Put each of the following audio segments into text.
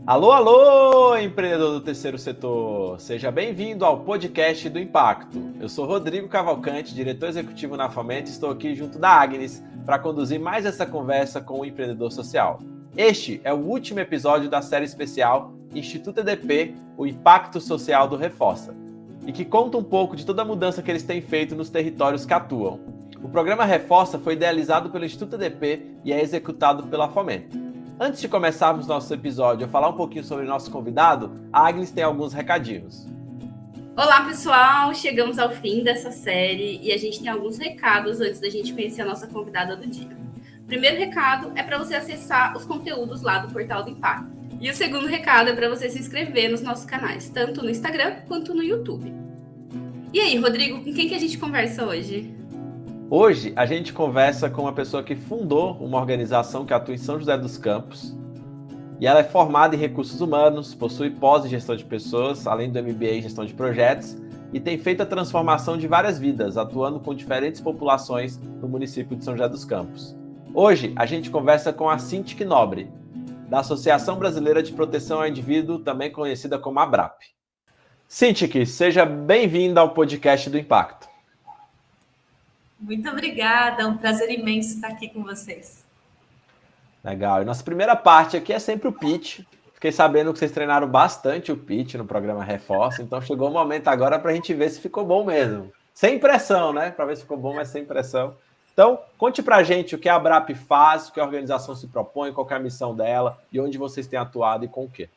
Alô, alô, empreendedor do terceiro setor! Seja bem-vindo ao podcast do Impacto. Eu sou Rodrigo Cavalcante, diretor executivo na Fomento, e estou aqui junto da Agnes para conduzir mais essa conversa com o empreendedor social. Este é o último episódio da série especial Instituto EDP, o Impacto Social do Reforça, e que conta um pouco de toda a mudança que eles têm feito nos territórios que atuam. O programa Reforça foi idealizado pelo Instituto EDP e é executado pela Fomento. Antes de começarmos nosso episódio a falar um pouquinho sobre o nosso convidado, a Agnes tem alguns recadinhos. Olá, pessoal! Chegamos ao fim dessa série e a gente tem alguns recados antes da gente conhecer a nossa convidada do dia. O primeiro recado é para você acessar os conteúdos lá do Portal do Impacto. E o segundo recado é para você se inscrever nos nossos canais, tanto no Instagram quanto no YouTube. E aí, Rodrigo, com quem que a gente conversa hoje? Hoje a gente conversa com uma pessoa que fundou uma organização que atua em São José dos Campos. E ela é formada em recursos humanos, possui pós em gestão de pessoas, além do MBA em gestão de projetos, e tem feito a transformação de várias vidas, atuando com diferentes populações no município de São José dos Campos. Hoje a gente conversa com a Cintiq Nobre, da Associação Brasileira de Proteção ao Indivíduo, também conhecida como ABRAP. Cintiq, seja bem-vinda ao podcast do Impacto. Muito obrigada, é um prazer imenso estar aqui com vocês. Legal, e nossa primeira parte aqui é sempre o pitch. Fiquei sabendo que vocês treinaram bastante o pitch no programa Reforça, então chegou o momento agora para a gente ver se ficou bom mesmo. Sem pressão, né? Para ver se ficou bom, mas sem pressão. Então, conte para a gente o que a ABRAP faz, o que a organização se propõe, qual é a missão dela e onde vocês têm atuado e com o quê.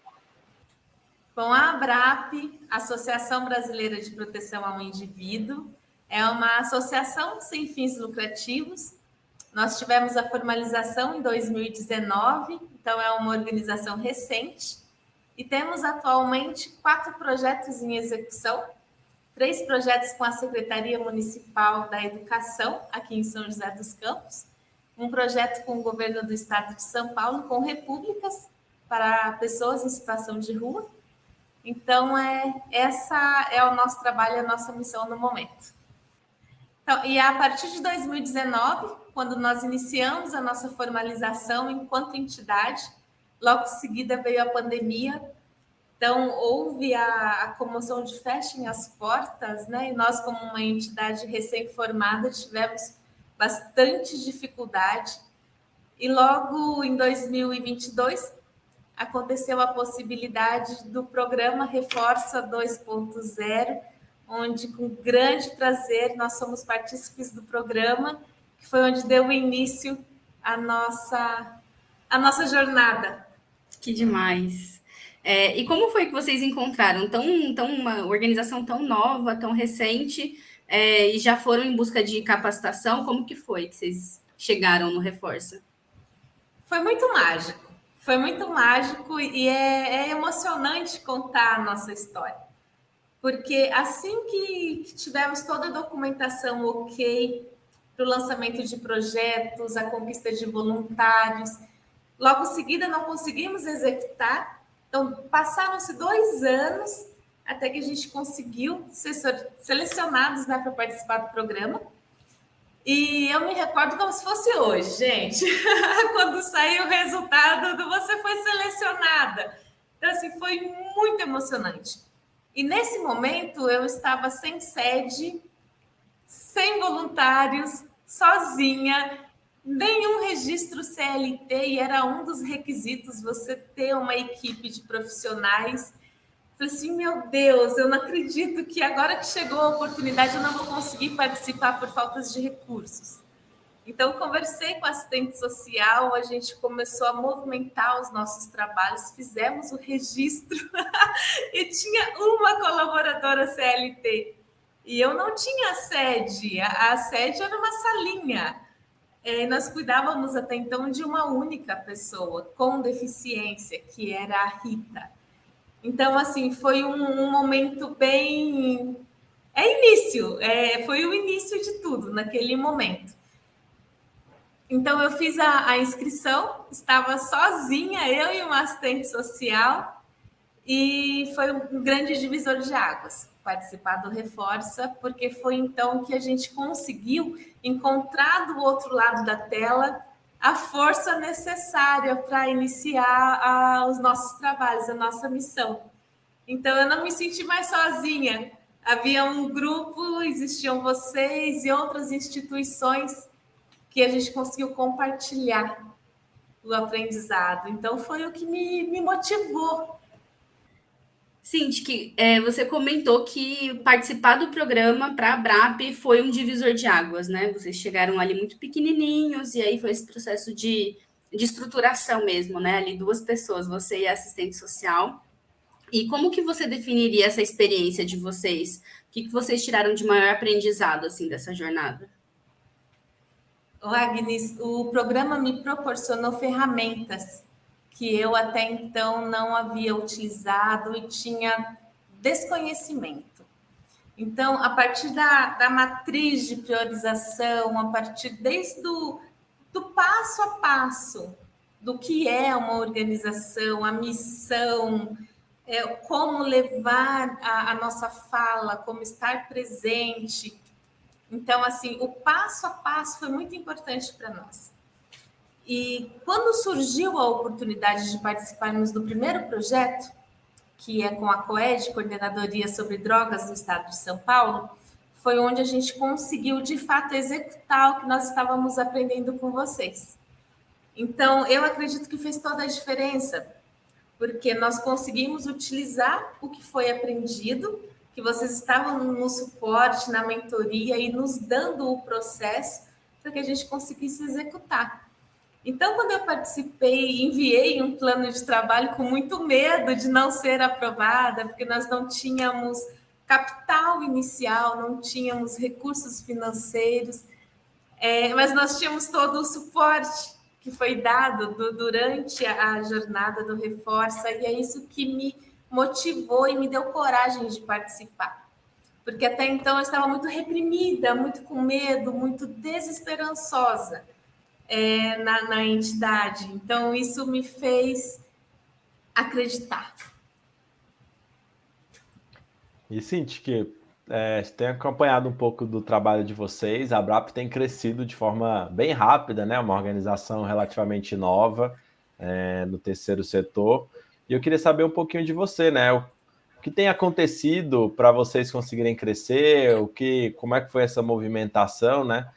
Bom, a ABRAP, Associação Brasileira de Proteção ao Indivíduo, é uma associação sem fins lucrativos. Nós tivemos a formalização em 2019, então é uma organização recente, e temos atualmente 4 projetos em execução, 3 projetos com a Secretaria Municipal da Educação, aqui em São José dos Campos, um projeto com o governo do estado de São Paulo, com repúblicas para pessoas em situação de rua. Então, essa é o nosso trabalho, a nossa missão no momento. Então, e a partir de 2019, quando nós iniciamos a nossa formalização enquanto entidade, logo em seguida veio a pandemia, então houve a comoção de fechem as portas, né? E nós, como uma entidade recém-formada, tivemos bastante dificuldade. E logo em 2022, aconteceu a possibilidade do programa Reforça 2.0, onde, com grande prazer, nós somos partícipes do programa, que foi onde deu início a nossa jornada. Que demais! E como foi que vocês encontraram uma organização tão nova, tão recente, e já foram em busca de capacitação? Como que foi que vocês chegaram no Reforça? Foi muito mágico e é emocionante contar a nossa história. Porque assim que tivemos toda a documentação ok para o lançamento de projetos, a conquista de voluntários, logo em seguida não conseguimos executar. Então, passaram-se 2 anos até que a gente conseguiu ser selecionados, né, para participar do programa. E eu me recordo como se fosse hoje, gente, quando saiu o resultado do você foi selecionada. Então, assim, foi muito emocionante. E nesse momento eu estava sem sede, sem voluntários, sozinha, nenhum registro CLT, e era um dos requisitos você ter uma equipe de profissionais. Falei assim, meu Deus, eu não acredito que agora que chegou a oportunidade eu não vou conseguir participar por faltas de recursos. Então, conversei com a assistente social, a gente começou a movimentar os nossos trabalhos, fizemos o registro e tinha uma colaboradora CLT. E eu não tinha sede, a sede era uma salinha. Nós cuidávamos até então de uma única pessoa com deficiência, que era a Rita. Então, assim, foi um momento bem... foi o início de tudo naquele momento. Então, eu fiz a inscrição, estava sozinha, eu e uma assistente social, e foi um grande divisor de águas participar do Reforça, porque foi então que a gente conseguiu encontrar do outro lado da tela a força necessária para iniciar os nossos trabalhos, a nossa missão. Então, eu não me senti mais sozinha. Havia um grupo, existiam vocês e outras instituições que a gente conseguiu compartilhar o aprendizado. Então, foi o que me motivou. Cinti, você comentou que participar do programa para a ABRAP foi um divisor de águas, né? Vocês chegaram ali muito pequenininhos e aí foi esse processo de estruturação mesmo, né? Ali 2 pessoas, você e a assistente social. E como que você definiria essa experiência de vocês? O que vocês tiraram de maior aprendizado, assim, dessa jornada? Agnes, o programa me proporcionou ferramentas que eu até então não havia utilizado e tinha desconhecimento. Então, a partir da matriz de priorização, a partir desde do passo a passo do que é uma organização, a missão, como levar a nossa fala, como estar presente. Então, assim, o passo a passo foi muito importante para nós. E quando surgiu a oportunidade de participarmos do primeiro projeto, que é com a COED, Coordenadoria sobre Drogas do Estado de São Paulo, foi onde a gente conseguiu, de fato, executar o que nós estávamos aprendendo com vocês. Então, eu acredito que fez toda a diferença, porque nós conseguimos utilizar o que foi aprendido, que vocês estavam no suporte, na mentoria e nos dando o processo para que a gente conseguisse executar. Então, quando eu participei, enviei um plano de trabalho com muito medo de não ser aprovada, porque nós não tínhamos capital inicial, não tínhamos recursos financeiros, mas nós tínhamos todo o suporte que foi dado durante a jornada do Reforça, e é isso que me motivou e me deu coragem de participar. Porque até então eu estava muito reprimida, muito com medo, muito desesperançosa. Na entidade. Então, isso me fez acreditar. E Cinti, que tem acompanhado um pouco do trabalho de vocês, a ABRAP tem crescido de forma bem rápida, né? Uma organização relativamente nova no terceiro setor. E eu queria saber um pouquinho de você, né? O que tem acontecido para vocês conseguirem crescer? Como é que foi essa movimentação, né?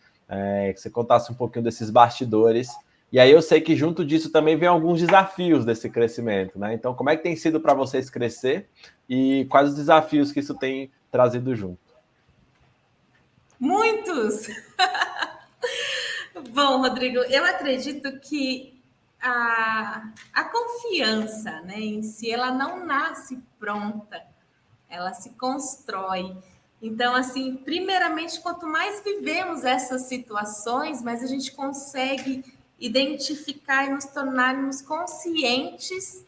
Que você contasse um pouquinho desses bastidores. E aí eu sei que junto disso também vem alguns desafios desse crescimento, né? Então, como é que tem sido para vocês crescer e quais os desafios que isso tem trazido junto? Muitos! Bom, Rodrigo, eu acredito que a confiança, né, em si, ela não nasce pronta, ela se constrói. Então, assim, primeiramente, quanto mais vivemos essas situações, mais a gente consegue identificar e nos tornarmos conscientes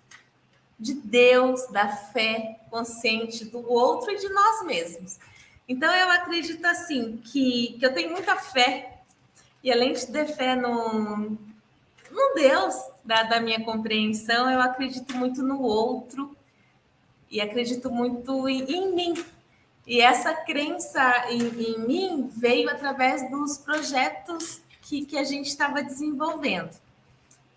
de Deus, da fé, consciente do outro e de nós mesmos. Então, eu acredito, assim, que eu tenho muita fé, e além de ter fé no Deus da minha compreensão, eu acredito muito no outro e acredito muito em mim. E essa crença em mim veio através dos projetos que a gente estava desenvolvendo.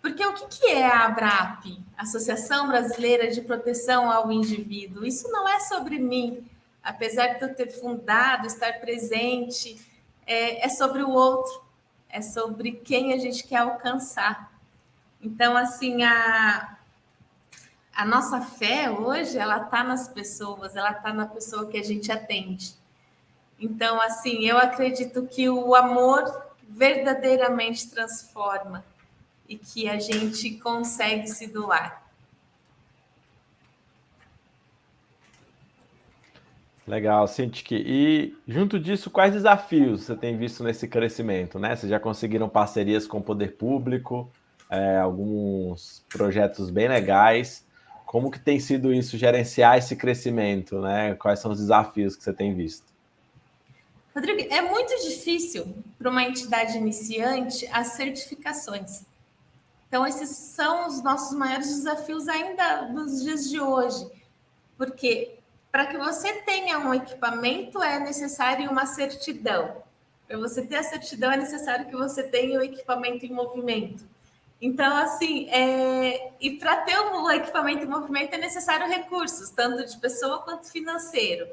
Porque o que é a ABRAP, Associação Brasileira de Proteção ao Indivíduo? Isso não é sobre mim, apesar de eu ter fundado, estar presente, é sobre o outro, é sobre quem a gente quer alcançar. Então, assim, a nossa fé hoje, ela está nas pessoas, ela está na pessoa que a gente atende. Então, assim, eu acredito que o amor verdadeiramente transforma e que a gente consegue se doar. Legal, Cinti. E junto disso, quais desafios você tem visto nesse crescimento, né? Vocês já conseguiram parcerias com o poder público, alguns projetos bem legais. Como que tem sido isso, gerenciar esse crescimento, né? Quais são os desafios que você tem visto? Rodrigo, é muito difícil para uma entidade iniciante as certificações. Então, esses são os nossos maiores desafios ainda nos dias de hoje. Porque para que você tenha um equipamento é necessário uma certidão. Para você ter a certidão, é necessário que você tenha o equipamento em movimento. Então, assim, e para ter o equipamento em movimento é necessário recursos, tanto de pessoa quanto financeiro.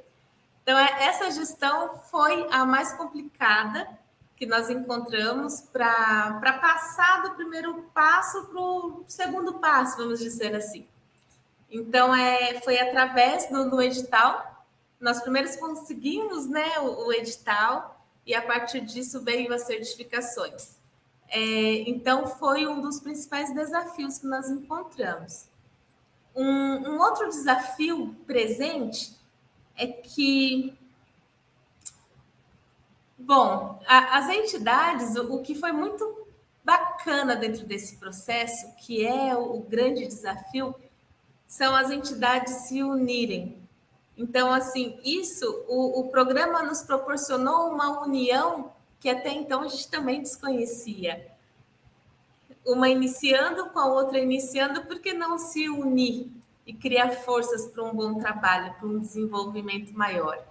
Então, essa gestão foi a mais complicada que nós encontramos para passar do primeiro passo para o segundo passo, vamos dizer assim. Então, foi através do edital. Nós primeiros conseguimos, né, o edital, e a partir disso veio as certificações. Então, foi um dos principais desafios que nós encontramos. Um outro desafio presente é que, bom, as entidades, o que foi muito bacana dentro desse processo, que é o grande desafio, são as entidades se unirem. Então, assim, o programa nos proporcionou uma união que até então a gente também desconhecia. Uma iniciando com a outra iniciando, por que não se unir e criar forças para um bom trabalho, para um desenvolvimento maior?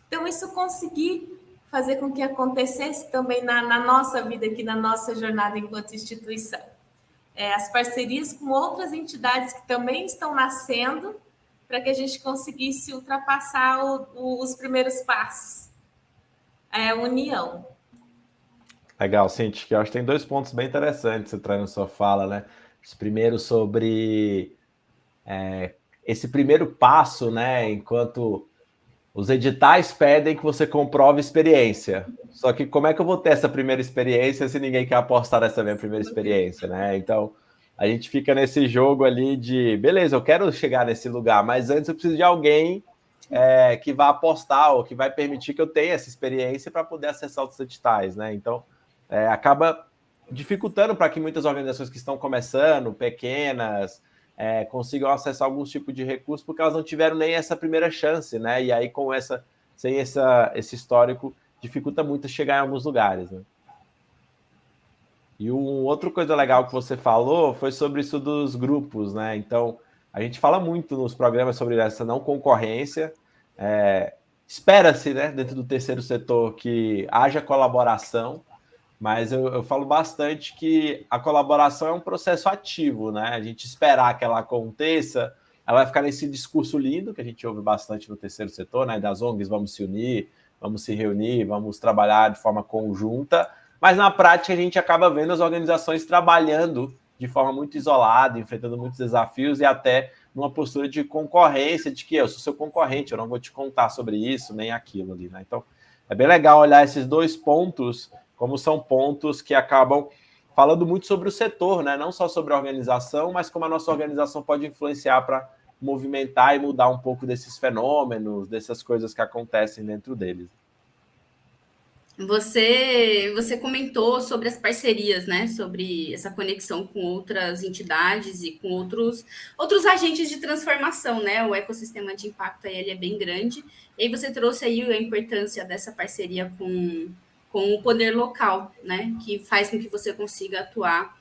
Então, isso consegui fazer com que acontecesse também na nossa vida aqui, na nossa jornada enquanto instituição. As parcerias com outras entidades que também estão nascendo, para que a gente conseguisse ultrapassar os primeiros passos. A união. Legal, Cintia, que eu acho que tem 2 pontos bem interessantes que você traz na sua fala, né? Primeiro sobre esse primeiro passo, né? Enquanto os editais pedem que você comprove experiência. Só que como é que eu vou ter essa primeira experiência se ninguém quer apostar nessa minha primeira experiência, né? Então, a gente fica nesse jogo ali de, beleza, eu quero chegar nesse lugar, mas antes eu preciso de alguém que vá apostar ou que vai permitir que eu tenha essa experiência para poder acessar os editais, né? Então, acaba dificultando para que muitas organizações que estão começando, pequenas, consigam acessar alguns tipos de recursos, porque elas não tiveram nem essa primeira chance, né? E aí, sem esse histórico, dificulta muito chegar em alguns lugares, né? E outra coisa legal que você falou foi sobre isso dos grupos, né? Então, a gente fala muito nos programas sobre essa não concorrência. Espera-se, né, dentro do terceiro setor, que haja colaboração, mas eu falo bastante que a colaboração é um processo ativo, né? A gente esperar que ela aconteça, ela vai ficar nesse discurso lindo que a gente ouve bastante no terceiro setor, né? Das ONGs, vamos se unir, vamos se reunir, vamos trabalhar de forma conjunta, mas na prática a gente acaba vendo as organizações trabalhando de forma muito isolada, enfrentando muitos desafios e até numa postura de concorrência, de que eu sou seu concorrente, eu não vou te contar sobre isso, nem aquilo ali, né? Então, é bem legal olhar esses 2 pontos como são pontos que acabam falando muito sobre o setor, né? Não só sobre a organização, mas como a nossa organização pode influenciar para movimentar e mudar um pouco desses fenômenos, dessas coisas que acontecem dentro deles. Você comentou sobre as parcerias, né? Sobre essa conexão com outras entidades e com outros agentes de transformação, né? O ecossistema de impacto aí, ele é bem grande. E aí você trouxe aí a importância dessa parceria com o poder local, né? Que faz com que você consiga atuar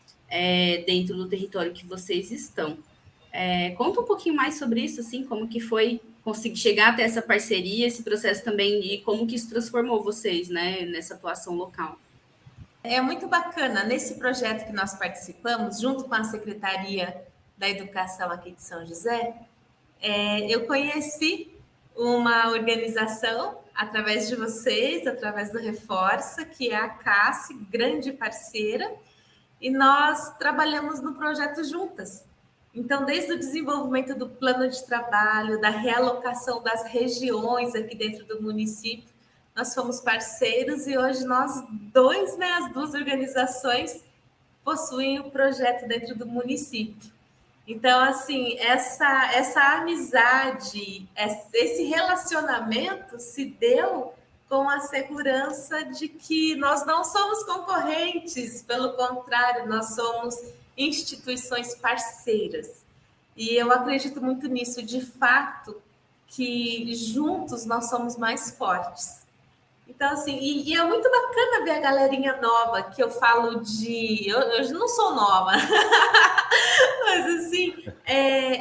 dentro do território que vocês estão. Conta um pouquinho mais sobre isso, assim, como que foi conseguir chegar até essa parceria, esse processo também, e como que isso transformou vocês, né, nessa atuação local. É muito bacana, nesse projeto que nós participamos, junto com a Secretaria da Educação aqui de São José, eu conheci uma organização através de vocês, através do Reforça, que é a CASSE, grande parceira, e nós trabalhamos no projeto juntas. Então, desde o desenvolvimento do plano de trabalho, da realocação das regiões aqui dentro do município, nós fomos parceiros e hoje nós dois, né, as 2 organizações, possuem o projeto dentro do município. Então, assim, essa amizade, esse relacionamento se deu com a segurança de que nós não somos concorrentes, pelo contrário, nós somos instituições parceiras. E eu acredito muito nisso, de fato, que juntos nós somos mais fortes. Então, assim, e é muito bacana ver a galerinha nova, que eu falo de... Eu não sou nova, mas, assim,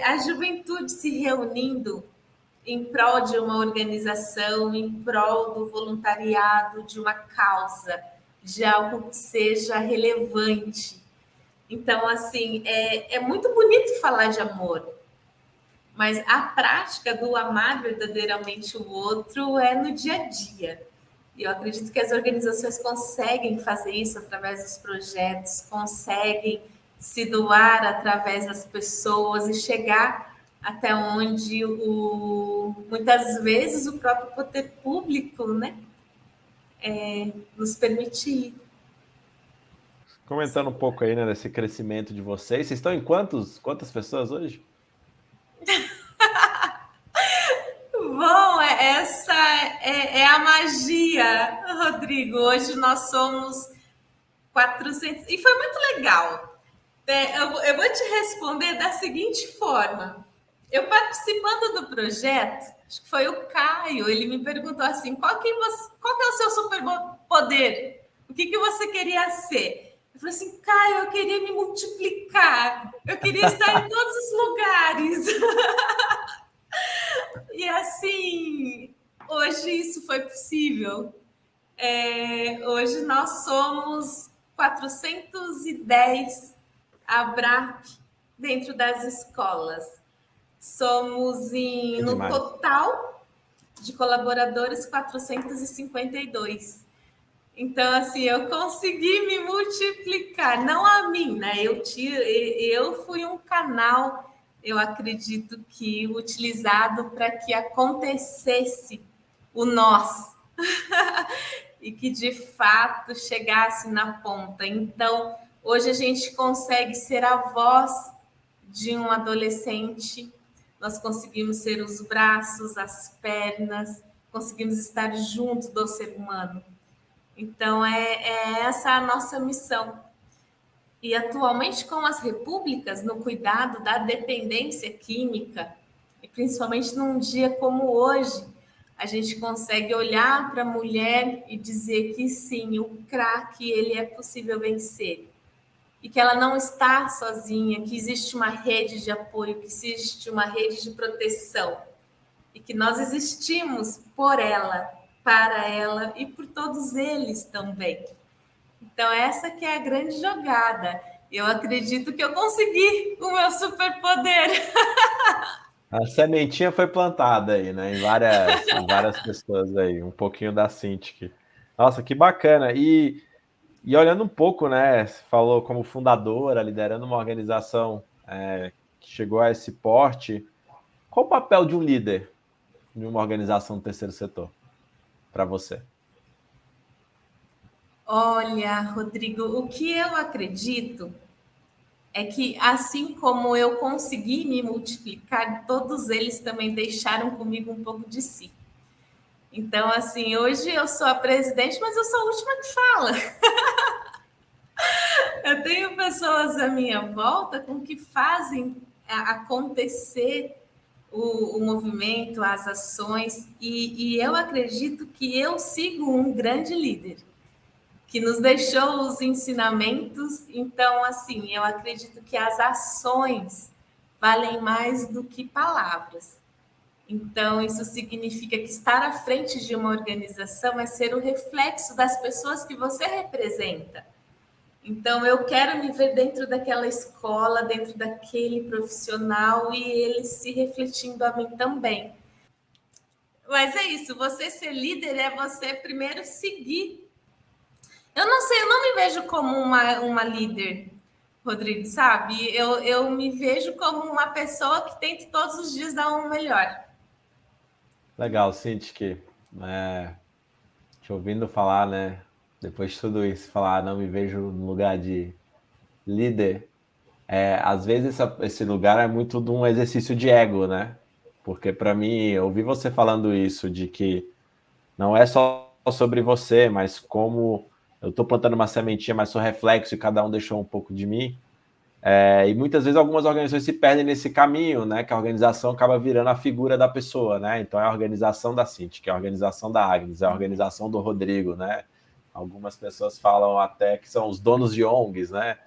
a juventude se reunindo em prol de uma organização, em prol do voluntariado, de uma causa, de algo que seja relevante. Então, assim, é muito bonito falar de amor, mas a prática do amar verdadeiramente o outro é no dia a dia. E eu acredito que as organizações conseguem fazer isso através dos projetos, conseguem se doar através das pessoas e chegar até onde muitas vezes o próprio poder público, né, nos permite ir. Comentando um pouco aí, né, desse crescimento de vocês. Vocês estão em quantas pessoas hoje? Bom, essa é a magia, Rodrigo. Hoje nós somos 400. E foi muito legal. Eu vou te responder da seguinte forma. Eu participando do projeto, acho que foi o Caio, ele me perguntou assim, qual que é o seu superpoder? O que você queria ser? Eu falei assim, Caio, eu queria me multiplicar. Eu queria estar em todos os lugares. E assim, hoje isso foi possível. Hoje nós somos 410 ABRAP dentro das escolas. Somos no total de colaboradores 452. Então, assim, eu consegui me multiplicar, não a mim, né? Eu fui um canal, eu acredito que utilizado para que acontecesse o nós e que de fato chegasse na ponta. Então, hoje a gente consegue ser a voz de um adolescente, nós conseguimos ser os braços, as pernas, conseguimos estar junto do ser humano. Então, é essa a nossa missão. E atualmente, com as repúblicas, no cuidado da dependência química, e principalmente num dia como hoje, a gente consegue olhar para a mulher e dizer que sim, o crack ele é possível vencer. E que ela não está sozinha, que existe uma rede de apoio, que existe uma rede de proteção. E que nós existimos por ela, para ela e por todos eles também. Então, essa que é a grande jogada. Eu acredito que eu consegui o meu superpoder. A sementinha foi plantada aí, né? Em várias pessoas aí, um pouquinho da Cintiq. Nossa, que bacana. E olhando um pouco, né? Você falou como fundadora, liderando uma organização que chegou a esse porte. Qual o papel de um líder de uma organização do terceiro setor para você? Olha, Rodrigo, o que eu acredito é que, assim como eu consegui me multiplicar, todos eles também deixaram comigo um pouco de si. Então, assim, hoje eu sou a presidente, mas eu sou a última que fala. Eu tenho pessoas à minha volta com que fazem acontecer o movimento, as ações, e eu acredito que eu sigo um grande líder que nos deixou os ensinamentos. Então, assim, eu acredito que as ações valem mais do que palavras. Então, isso significa que estar à frente de uma organização é ser o reflexo das pessoas que você representa. Então, eu quero me ver dentro daquela escola, dentro daquele profissional e ele se refletindo a mim também. Mas é isso, você ser líder é você primeiro seguir. Eu não sei, eu não me vejo como uma líder, Rodrigo, sabe? Eu me vejo como uma pessoa que tenta todos os dias dar um melhor. Legal, Cintiq. Te ouvindo falar, né? Depois de tudo isso, falar, não me vejo no lugar de líder. Às vezes esse lugar é muito de um exercício de ego, né? Porque para mim, ouvir você falando isso, de que não é só sobre você, mas como eu estou plantando uma sementinha, mas sou reflexo e cada um deixou um pouco de mim. E muitas vezes algumas organizações se perdem nesse caminho, né? Que a organização acaba virando a figura da pessoa, né? Então é a organização da Cintiq, é a organização da Agnes, é a organização do Rodrigo, né? Algumas pessoas falam até que são os donos de ONGs, né?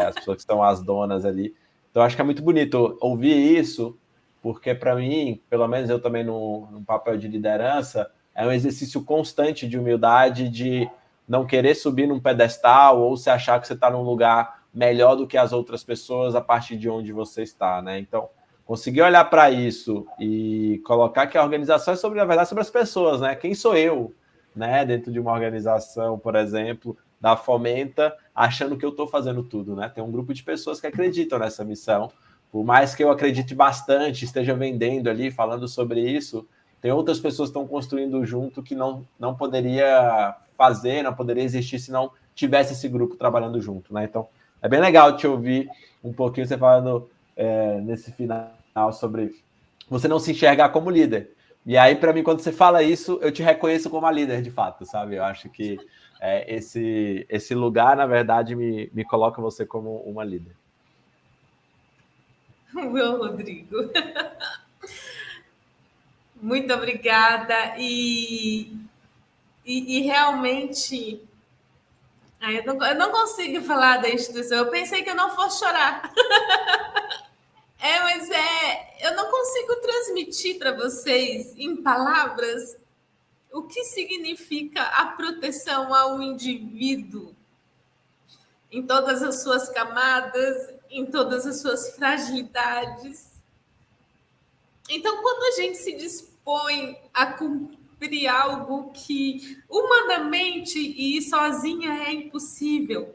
As pessoas que são as donas ali. Então acho que é muito bonito ouvir isso porque para mim, pelo menos eu também no papel de liderança, é um exercício constante de humildade, de não querer subir num pedestal ou se achar que você está num lugar melhor do que as outras pessoas a partir de onde você está, né? Então, conseguir olhar para isso e colocar que a organização é sobre, na verdade, sobre as pessoas, né? Quem sou eu, né? Dentro de uma organização, por exemplo, da Fomenta, achando que eu estou fazendo tudo, né? Tem um grupo de pessoas que acreditam nessa missão. Por mais que eu acredite bastante, esteja vendendo ali, falando sobre isso, tem outras pessoas que estão construindo junto que não poderia fazer, não poderia existir se não tivesse esse grupo trabalhando junto, né? Então, é bem legal te ouvir um pouquinho você falando nesse final sobre você não se enxergar como líder. E aí, para mim, quando você fala isso, eu te reconheço como a líder, de fato, sabe? Eu acho que esse lugar, na verdade, me coloca você como uma líder. Meu Rodrigo. Muito obrigada. E realmente, eu não consigo falar da instituição. Eu pensei que eu não fosse chorar. Mas eu não consigo transmitir para vocês em palavras o que significa a proteção ao indivíduo em todas as suas camadas, em todas as suas fragilidades. Então, quando a gente se dispõe a cumprir algo que humanamente e sozinha é impossível,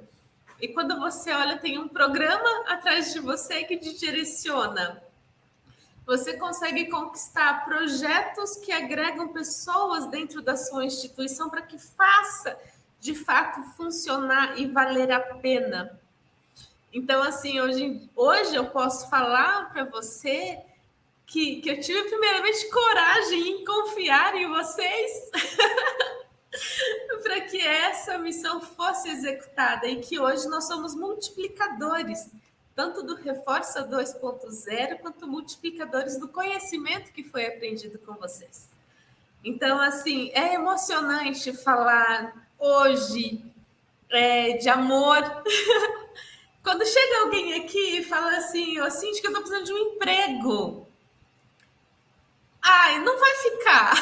e quando você olha, tem um programa atrás de você que te direciona, você consegue conquistar projetos que agregam pessoas dentro da sua instituição para que faça, de fato, funcionar e valer a pena. Então, assim, hoje eu posso falar para você que eu tive primeiramente coragem em confiar em vocês para que essa missão fosse executada e que hoje nós somos multiplicadores, tanto do Reforça 2.0 quanto multiplicadores do conhecimento que foi aprendido com vocês. Então, assim, é emocionante falar hoje de amor. Quando chega alguém aqui e fala assim, eu sinto que eu estou precisando de um emprego. Ai, não vai ficar.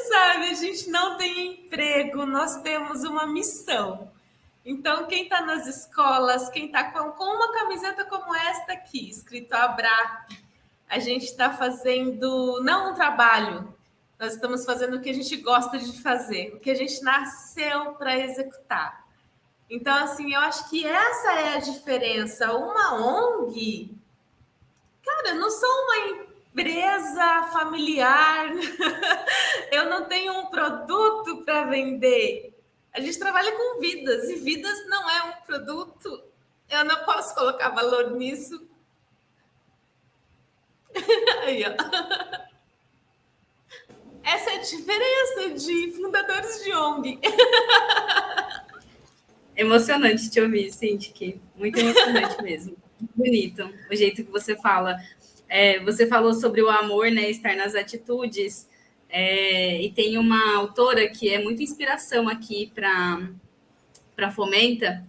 Sabe, a gente não tem emprego, nós temos uma missão. Então, quem está nas escolas, quem está com uma camiseta como esta aqui, escrito ABRAP, a gente está fazendo não um trabalho, nós estamos fazendo o que a gente gosta de fazer, o que a gente nasceu para executar. Então, assim, eu acho que essa é a diferença. Uma ONG, cara, eu não sou uma empresa familiar, eu não tenho um produto para vender. A gente trabalha com vidas, e vidas não é um produto. Eu não posso colocar valor nisso. Aí, ó. Essa é a diferença de fundadores de ONG. Emocionante te ouvir, Cindy, muito emocionante mesmo. Bonito o jeito que você fala. Você falou sobre o amor, né, estar nas atitudes, e tem uma autora que é muita inspiração aqui para Fomenta,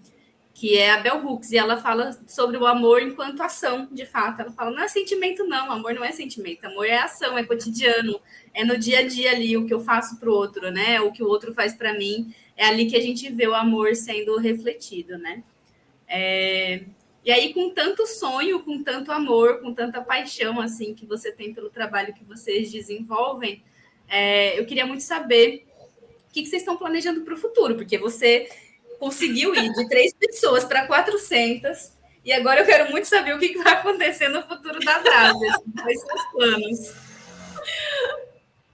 que é a Bell Hooks, e ela fala sobre o amor enquanto ação, de fato. Ela fala, não é sentimento, não, amor não é sentimento, amor é ação, é cotidiano, é no dia a dia ali, o que eu faço para o outro, né, o que o outro faz para mim, é ali que a gente vê o amor sendo refletido, né. E aí, com tanto sonho, com tanto amor, com tanta paixão, assim, que você tem pelo trabalho que vocês desenvolvem, eu queria muito saber o que vocês estão planejando para o futuro, porque você conseguiu ir de 3 pessoas para 400, e agora eu quero muito saber o que vai acontecer no futuro da Brasa, quais são os planos.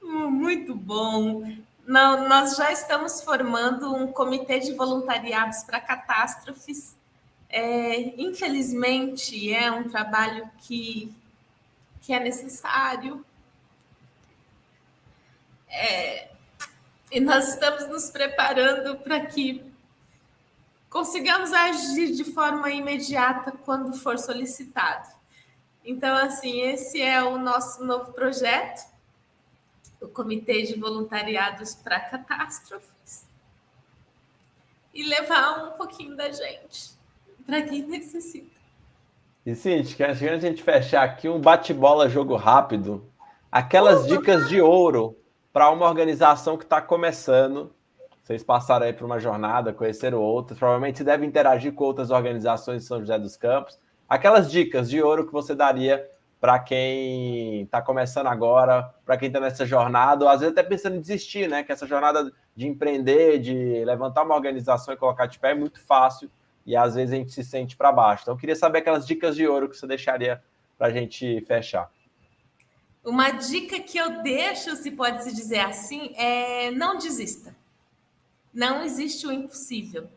Muito bom. Não, nós já estamos formando um comitê de voluntariados para catástrofes. Infelizmente, é um trabalho que é necessário. E nós estamos nos preparando para que consigamos agir de forma imediata quando for solicitado. Então, assim, esse é o nosso novo projeto, o Comitê de Voluntariados para Catástrofes, e levar um pouquinho da gente para quem necessita. E Cintia, antes de a gente fechar aqui um bate-bola jogo rápido, aquelas dicas de ouro para uma organização que está começando. Vocês passaram aí por uma jornada, conheceram outras, provavelmente você deve interagir com outras organizações de São José dos Campos. Aquelas dicas de ouro que você daria para quem está começando agora, para quem está nessa jornada, ou às vezes até pensando em desistir, né? Que essa jornada de empreender, de levantar uma organização e colocar de pé é muito fácil e às vezes a gente se sente para baixo. Então, eu queria saber aquelas dicas de ouro que você deixaria para a gente fechar. Uma dica que eu deixo, se pode se dizer assim, é não desista. Não existe o impossível.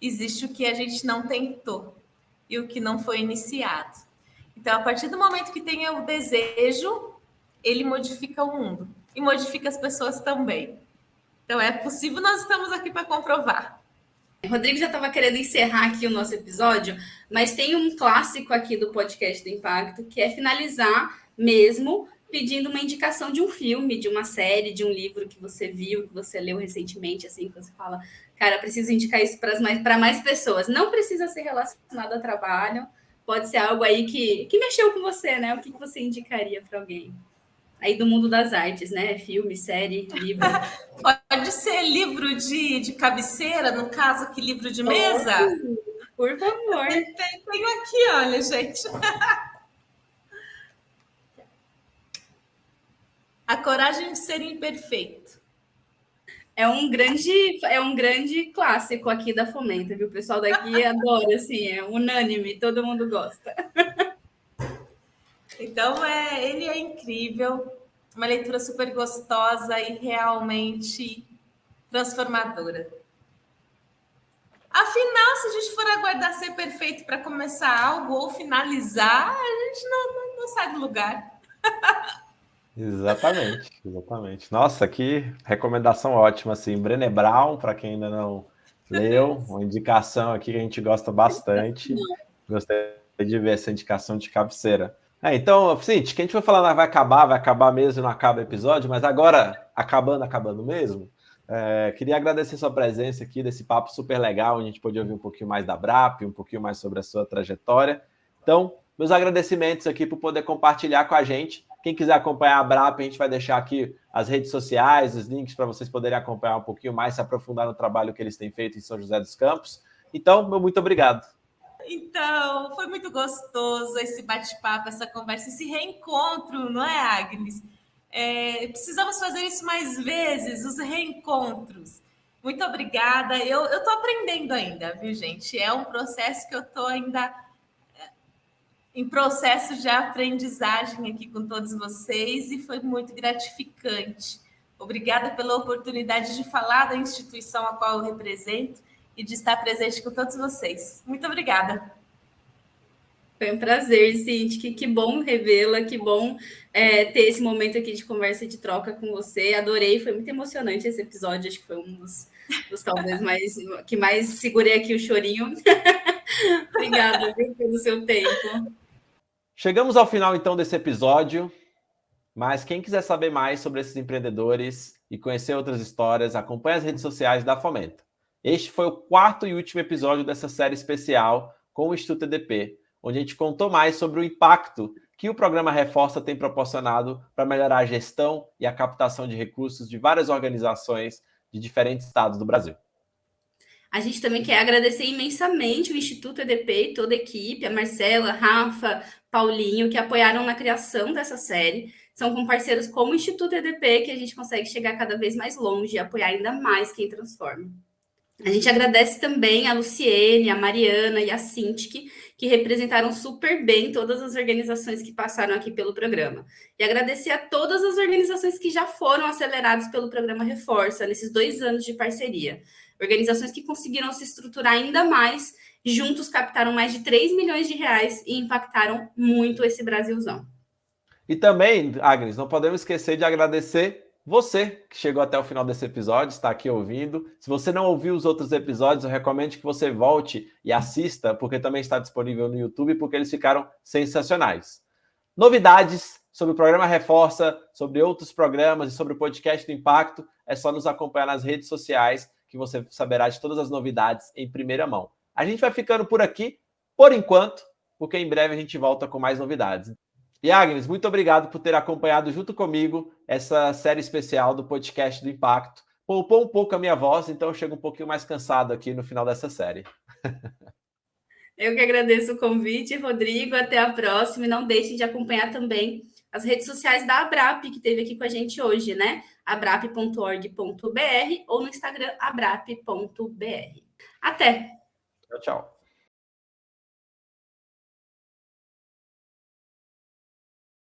Existe o que a gente não tentou e o que não foi iniciado. Então, a partir do momento que tenha o desejo, ele modifica o mundo e modifica as pessoas também. Então, é possível, nós estamos aqui para comprovar. Rodrigo já estava querendo encerrar aqui o nosso episódio, mas tem um clássico aqui do podcast do Impacto, que é finalizar mesmo pedindo uma indicação de um filme, de uma série, de um livro que você viu, que você leu recentemente, assim, que você fala, cara, preciso indicar isso para mais pessoas. Não precisa ser relacionado a trabalho, pode ser algo aí que mexeu com você, né? O que você indicaria para alguém? Aí do mundo das artes, né? Filme, série, livro. Pode ser livro de cabeceira, no caso aqui, livro de mesa? Por favor. Tenho aqui, olha, gente. A Coragem de Ser Imperfeito. É um grande clássico aqui da Fomenta, viu? O pessoal daqui adora, assim, é unânime, todo mundo gosta. Então, ele é incrível, uma leitura super gostosa e realmente transformadora. Afinal, se a gente for aguardar ser perfeito para começar algo ou finalizar, a gente não sai do lugar. Exatamente. Nossa, que recomendação ótima, assim. Brené Brown, para quem ainda não leu, uma indicação aqui que a gente gosta bastante. Gostaria de ver essa indicação de cabeceira. Então, Cintia, que a gente vai falar vai acabar mesmo, não acaba o episódio, mas agora, acabando mesmo, queria agradecer sua presença aqui desse papo super legal, onde a gente pôde ouvir um pouquinho mais da BRAP, um pouquinho mais sobre a sua trajetória. Então, meus agradecimentos aqui por poder compartilhar com a gente. Quem quiser acompanhar a BRAP, a gente vai deixar aqui as redes sociais, os links para vocês poderem acompanhar um pouquinho mais, se aprofundar no trabalho que eles têm feito em São José dos Campos. Então, meu muito obrigado. Então, foi muito gostoso esse bate-papo, essa conversa, esse reencontro, não é, Agnes? Precisamos fazer isso mais vezes, os reencontros. Muito obrigada. Eu estou aprendendo ainda, viu, gente? É um processo que eu estou ainda em processo de aprendizagem aqui com todos vocês e foi muito gratificante. Obrigada pela oportunidade de falar da instituição a qual eu represento e de estar presente com todos vocês. Muito obrigada. Foi um prazer, Cintia. Que bom revê-la, que bom ter esse momento aqui de conversa, de troca com você. Adorei, foi muito emocionante esse episódio. Acho que foi um dos talvez que mais segurei aqui o chorinho. Obrigada, viu, pelo seu tempo. Chegamos ao final, então, desse episódio. Mas quem quiser saber mais sobre esses empreendedores e conhecer outras histórias, acompanhe as redes sociais da Fomenta. Este foi o 4º e último episódio dessa série especial com o Instituto EDP, onde a gente contou mais sobre o impacto que o programa Reforça tem proporcionado para melhorar a gestão e a captação de recursos de várias organizações de diferentes estados do Brasil. A gente também quer agradecer imensamente o Instituto EDP e toda a equipe, a Marcela, Rafa, Paulinho, que apoiaram na criação dessa série. São com parceiros como o Instituto EDP que a gente consegue chegar cada vez mais longe e apoiar ainda mais quem transforma. A gente agradece também a Luciene, a Mariana e a Cintia, que representaram super bem todas as organizações que passaram aqui pelo programa. E agradecer a todas as organizações que já foram aceleradas pelo programa Reforça, nesses 2 anos de parceria. Organizações que conseguiram se estruturar ainda mais, juntos captaram mais de 3 milhões de reais e impactaram muito esse Brasilzão. E também, Agnes, não podemos esquecer de agradecer você que chegou até o final desse episódio, está aqui ouvindo. Se você não ouviu os outros episódios, eu recomendo que você volte e assista, porque também está disponível no YouTube, porque eles ficaram sensacionais. Novidades sobre o programa Reforça, sobre outros programas e sobre o podcast do Impacto, é só nos acompanhar nas redes sociais, que você saberá de todas as novidades em primeira mão. A gente vai ficando por aqui, por enquanto. porque em breve a gente volta com mais novidades. E Agnes, muito obrigado por ter acompanhado junto comigo essa série especial do podcast do Impacto. Poupou um pouco a minha voz, então eu chego um pouquinho mais cansado aqui no final dessa série. Eu que agradeço o convite, Rodrigo. Até a próxima. E não deixem de acompanhar também as redes sociais da Abrap, que esteve aqui com a gente hoje, né? abrap.org.br ou no Instagram abrap.br. Até! Tchau, tchau.